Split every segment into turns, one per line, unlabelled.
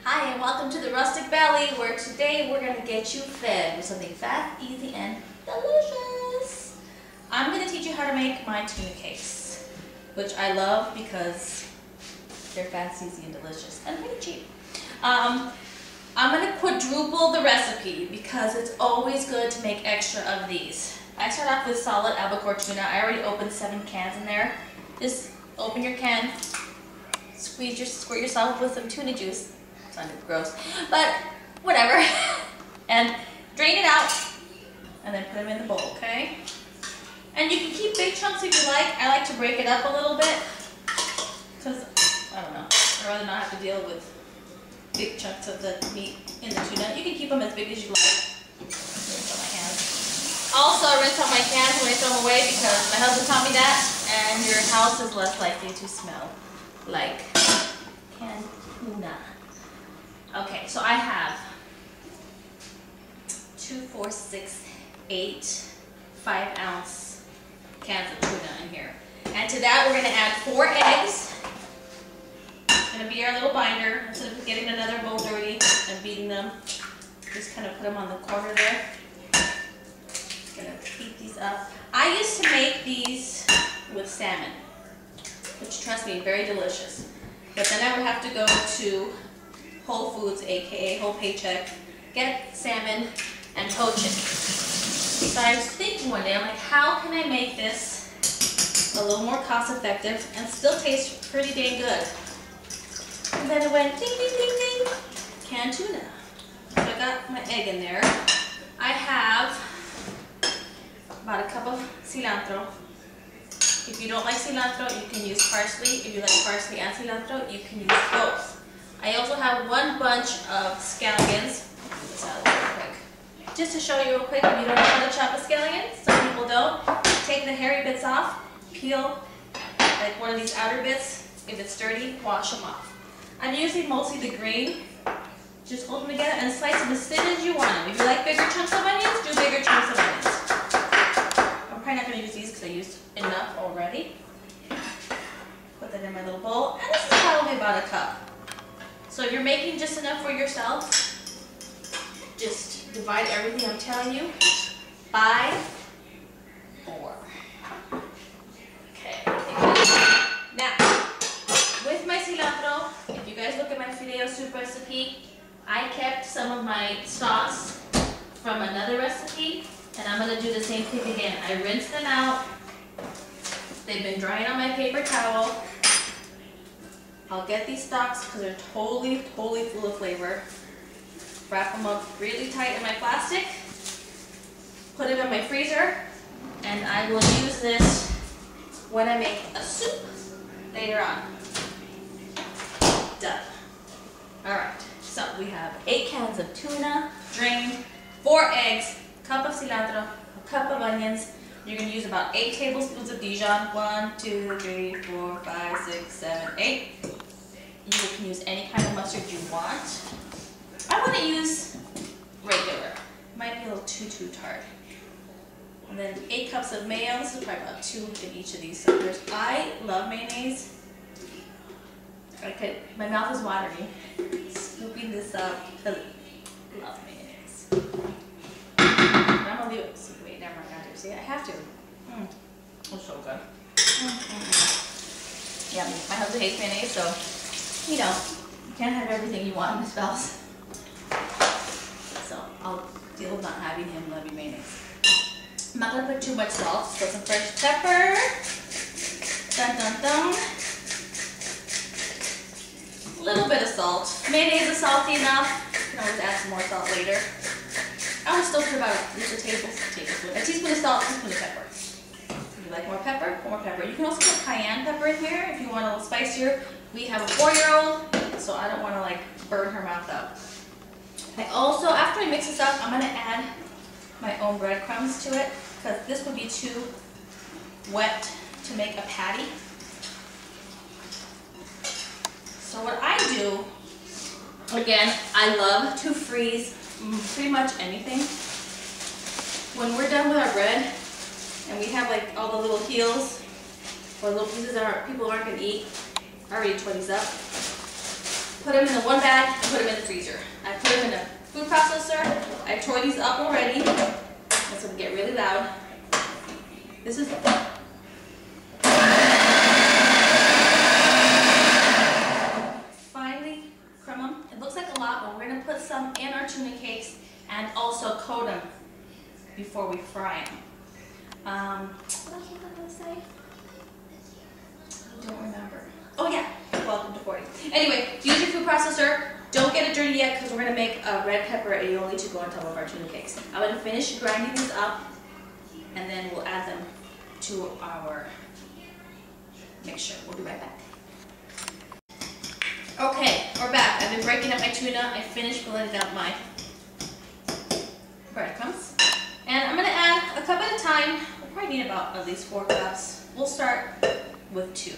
Hi and welcome to the Rustic Valley, where today we're going to get you fed with something fast, easy, and delicious. I'm going to teach you how to make my tuna cakes, which I love because they're fast, easy, and delicious, and pretty cheap. I'm going to quadruple the recipe because it's always good to make extra of these. I start off with solid albacore tuna. I already opened 7 cans in there. Just open your can, squirt yourself with some tuna juice. Sounded gross, but whatever. And drain it out, and then put them in the bowl, okay? And you can keep big chunks if you like. I like to break it up a little bit, because, I don't know, I'd rather not have to deal with big chunks of the meat in the tuna. You can keep them as big as you like. Rinse on my hands. Also, I rinse on my cans when I throw them away because my husband taught me that, and your house is less likely to smell like canned tuna. Okay, so I have 2, 4, 6, 8 5-ounce cans of tuna in here. And to that we're going to add 4 eggs. It's going to be our little binder. Instead of getting another bowl dirty and beating them, just kind of put them on the corner there. Just going to heat these up. I used to make these with salmon, which, trust me, very delicious. But then I would have to go to Whole Foods, aka Whole Paycheck, get salmon and poach it. So I was thinking one day, I'm like, how can I make this a little more cost effective and still taste pretty dang good? And then it went ding ding ding ding, canned tuna. So I got my egg in there. I have about a cup of cilantro. If you don't like cilantro, you can use parsley. If you like parsley and cilantro, you can use both. I also have 1 bunch of scallions. I'll do this out real quick. Just to show you real quick, if you don't know how to chop a scallion, some people don't, take the hairy bits off, peel like one of these outer bits. If it's dirty, wash them off. I'm using mostly the green. Just hold them together and slice them as thin as you want them. If you like bigger chunks of onions, do bigger chunks of onions. I'm probably not going to use these because I used enough already. Put that in my little bowl, and this is probably about a cup. So if you're making just enough for yourself, just divide everything I'm telling you by 4. Okay. Now, with my cilantro, if you guys look at my filet soup recipe, I kept some of my sauce from another recipe, and I'm going to do the same thing again. I rinse them out. They've been drying on my paper towel. I'll get these stalks because they're totally full of flavor. Wrap them up really tight in my plastic. Put it in my freezer. And I will use this when I make a soup later on. Done. Alright, so we have 8 cans of tuna, drained, 4 eggs, cup of cilantro, a cup of onions. You're going to use about 8 tablespoons of Dijon. 1, 2, 3, 4, 5, 6, 7, 8. You can use any kind of mustard you want. I want to use regular. Might be a little too tart. And then 8 cups of mayo. This is probably about 2 in each of these suckers. I love mayonnaise. My mouth is watering. Scooping this up. I love mayonnaise. I'm gonna leave it. Wait, never mind. I have to. See, I have to. It's so good. Yeah, my husband hates mayonnaise, so you know, you can't have everything you want in a spouse. So I'll deal with not having him love you mayonnaise. I'm not gonna put too much salt. Just put some fresh pepper. Dun dun dun. A little bit of salt. Mayonnaise is salty enough. You can always add some more salt later. I would still put about a teaspoon of salt, a teaspoon of pepper. If you like more pepper, put more pepper. You can also put cayenne pepper in here if you want a little spicier. We have a 4-year-old, so I don't want to like burn her mouth out. I also, after I mix this up, I'm going to add my own breadcrumbs to it because this would be too wet to make a patty. So what I do, again, I love to freeze pretty much anything. When we're done with our bread and we have like all the little heels or little pieces that people aren't going to eat, I already tore these up. put them in the one bag, and put them in the freezer. I put them in a food processor. I tore these up already. It's gonna get really loud. This is finely crumb them. It looks like a lot, but we're gonna put some in our tuna cakes and also coat them before we fry them. What else was I gonna say? I don't remember. Oh yeah, welcome to 40. Anyway, use your food processor. Don't get it dirty yet because we're gonna make a red pepper aioli to go on top of our tuna cakes. I'm gonna finish grinding these up and then we'll add them to our mixture. We'll be right back. Okay, we're back. I've been breaking up my tuna. I finished blending out my breadcrumbs. And I'm gonna add a cup at a time. We'll probably need about at least 4 cups. We'll start with 2.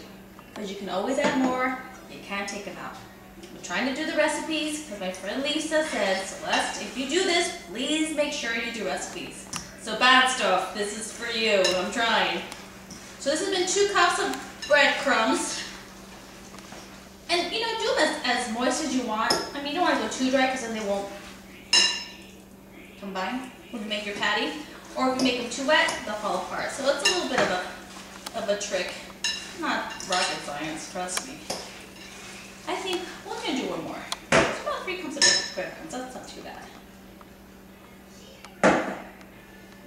Because you can always add more, you can't take them out. I'm trying to do the recipes because my friend Lisa said, Celeste, if you do this, please make sure you do recipes. So bad stuff, this is for you, I'm trying. So this has been 2 cups of breadcrumbs. And you know, do them as moist as you want. I mean, you don't want to go too dry because then they won't combine when you make your patty. Or if you make them too wet, they'll fall apart. So it's a little bit of a trick. Not rocket science, trust me. I think we're going to do one more. It's about 3 cups of breadcrumbs. That's not too bad.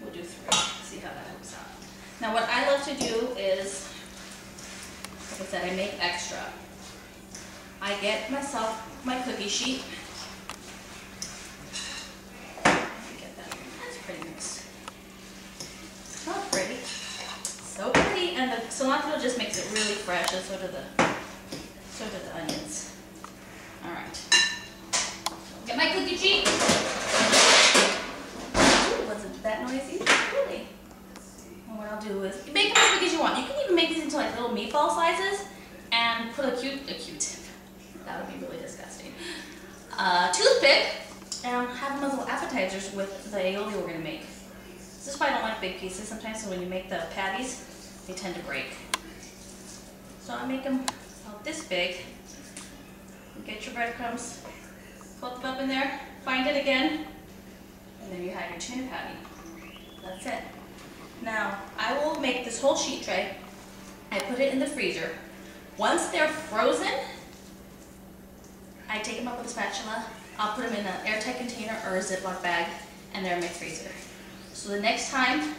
We'll do 3. See how that works out. Now what I love to do is, like I said, I make extra. I get myself my cookie sheet. Get that. That's pretty nice. So pretty. So pretty, and the cilantro just makes it really fresh, and so do the onions. All right. Get my cookie sheet. Ooh, wasn't that noisy? Really? And what I'll do is, you make them as big as you want. You can even make these into like little meatball sizes, and put a Q-tip. That would be really disgusting. Toothpick, and have them as little appetizers with the aioli we're gonna make. This is why I don't like big pieces sometimes, so when you make the patties, they tend to break. So I make them about this big. Get your breadcrumbs, put them up in there, find it again, and then you have your tuna patty. That's it. Now, I will make this whole sheet tray. I put it in the freezer. Once they're frozen, I take them up with a spatula. I'll put them in an airtight container or a Ziploc bag, and they're in my freezer. So the next time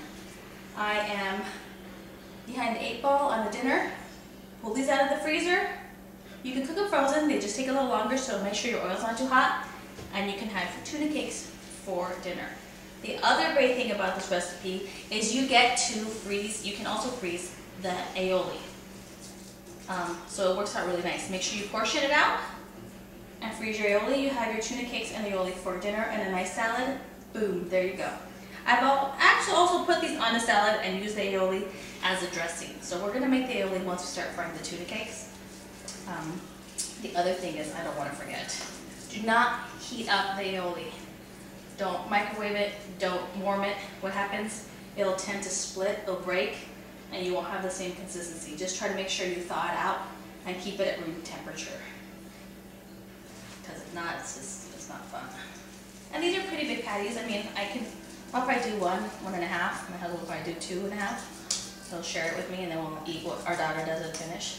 I am behind the 8 ball on the dinner, pull these out of the freezer. You can cook them frozen, they just take a little longer, so make sure your oil's not too hot, and you can have tuna cakes for dinner. The other great thing about this recipe is you get to freeze, you can also freeze the aioli. So it works out really nice. Make sure you portion it out and freeze your aioli. You have your tuna cakes and aioli for dinner and a nice salad. Boom, there you go. I've actually also put these on a salad and use the aioli as a dressing. So we're going to make the aioli once we start frying the tuna cakes. The other thing is, I don't want to forget, do not heat up the aioli. Don't microwave it, don't warm it. What happens? It'll tend to split, it'll break, and you won't have the same consistency. Just try to make sure you thaw it out and keep it at room temperature. Because if not, it's not fun. And these are pretty big patties. I mean, I'll probably do 1, 1.5. My husband will probably do 2.5. He'll share it with me, and then we'll eat what our daughter does and finish.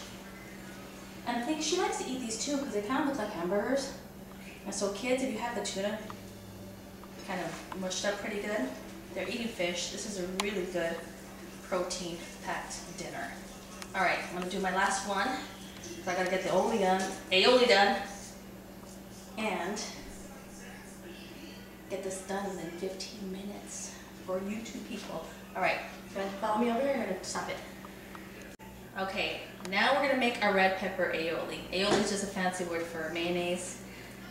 And I think she likes to eat these too because they kind of look like hamburgers. And so kids, if you have the tuna kind of mushed up pretty good, they're eating fish. This is a really good protein-packed dinner. All right, I'm gonna do my last one. So I gotta get the aioli done, and get this done in 15 minutes for you 2 people. All right, you gonna follow me over here? I'm gonna stop it. Okay, now we're gonna make our red pepper aioli. Aioli is just a fancy word for mayonnaise.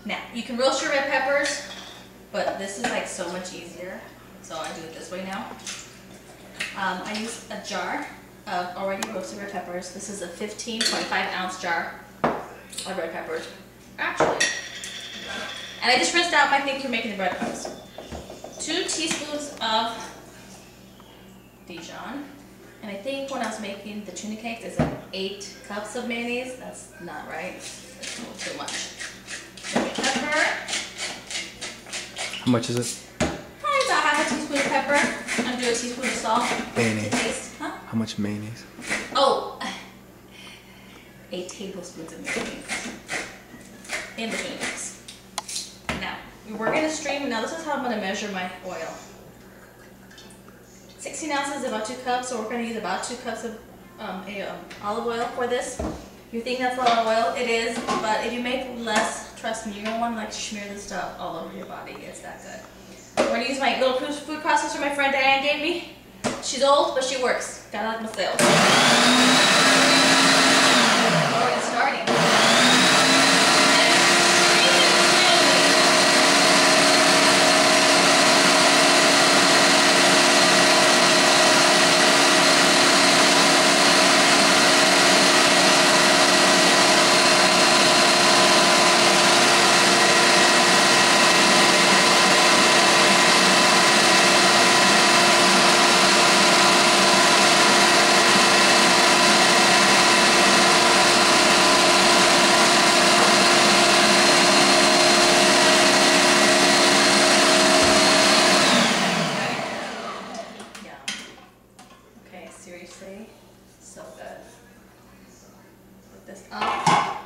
Now, you can roast your red peppers, but this is like so much easier. So I do it this way now. I use a jar of already roasted red peppers. This is a 15.5 ounce jar of red peppers. Actually, and I just rinsed out my thing for making the breadcrumbs. 2 teaspoons of Dijon. And I think when I was making the tuna cakes, it's like 8 cups of mayonnaise. That's not right. That's a little too much.
How much is it?
Probably about half a teaspoon of pepper and do a teaspoon of salt
Mayonnaise.
to taste. Huh?
How much mayonnaise?
Oh, 8 tablespoons of mayonnaise in the tuna cakes. Now, we're going to stream. Now, this is how I'm going to measure my oil. 16 ounces is about 2 cups, so we're going to use about 2 cups of olive oil for this. You think that's a lot of oil? It is, but if you make less, trust me, you're going to want to like smear this stuff all over your body. It's that good. We're going to use my little food processor my friend Diane gave me. She's old, but she works. Gotta like myself. Oh, it's starting. Seriously, so good. Put this up.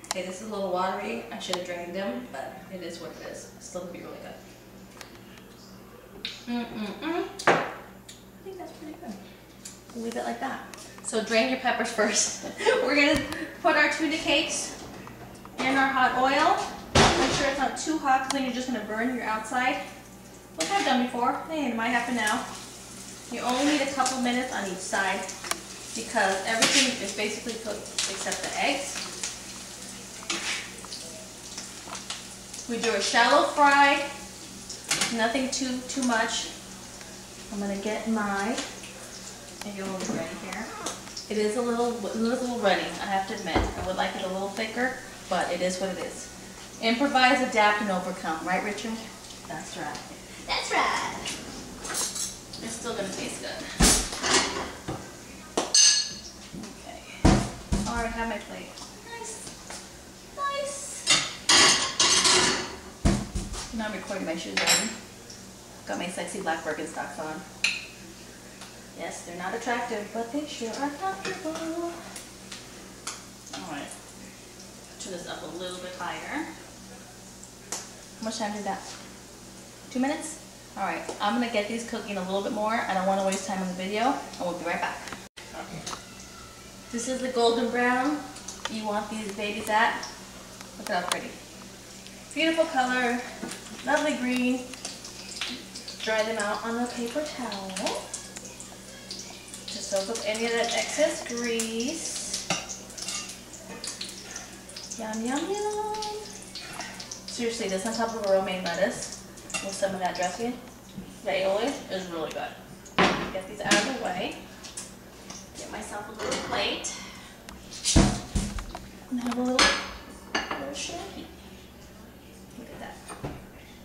Okay, this is a little watery. I should have drained them, but it is what it is. It's still gonna be really good. I think that's pretty good. We'll leave it like that. So drain your peppers first. We're gonna put our tuna cakes in our hot oil. Make sure it's not too hot, because then you're just gonna burn your outside. Which I've done before. Hey, it might happen now. You only need a couple minutes on each side because everything is basically cooked except the eggs. We do a shallow fry, nothing too much. I'm gonna get my aioli ready here. It is a little runny, I have to admit. I would like it a little thicker, but it is what it is. Improvise, adapt, and overcome, right, Richard? That's right. That's right. It's still gonna taste good. Okay. I already have my plate. Nice. Nice. Now I'm recording my shoes on. Got my sexy black Birkenstocks on. Yes, they're not attractive, but they sure are comfortable. Alright. Turn this up a little bit higher. How much time did that? 2 minutes? Alright, I'm going to get these cooking a little bit more. I don't want to waste time on the video, and we'll be right back. Okay. This is the golden brown you want these babies at. Look at how pretty. Beautiful color, lovely green. Dry them out on the paper towel to soak up any of that excess grease. Yum, yum, yum. Seriously, this on top of a romaine lettuce with some of that dressing, the aioli, is really good. Get these out of the way. Get myself a little plate. And have a little shaky. Look at that.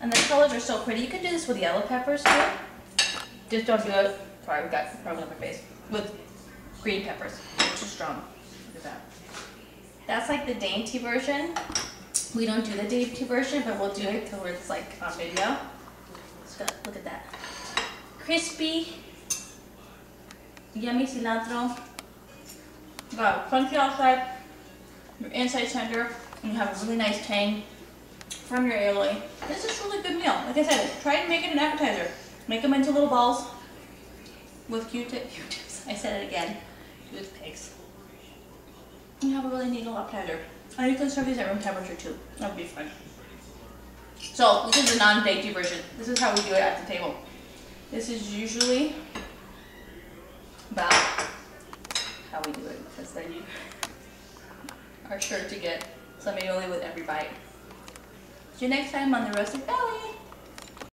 And the colors are so pretty. You can do this with yellow peppers too. Just don't do it. Sorry, we got problem on my face. With green peppers. Too strong. Look at that. That's like the dainty version. We don't do the dainty version, but we'll do it till it's like on video. So look at that. Crispy, yummy cilantro. Got crunchy outside, your inside tender, and you have a really nice tang from your aioli. This is a really good meal. Like I said, try and make it an appetizer. Make them into little balls with Q-tips. I said it again. Toothpicks. You have a really neat little appetizer. And you can serve these at room temperature too. That would be fun. So this is the non-dainty version. This is how we do it at the table. This is usually about how we do it, because then you are sure to get some aioli with every bite. See you next time on the Roasted Belly.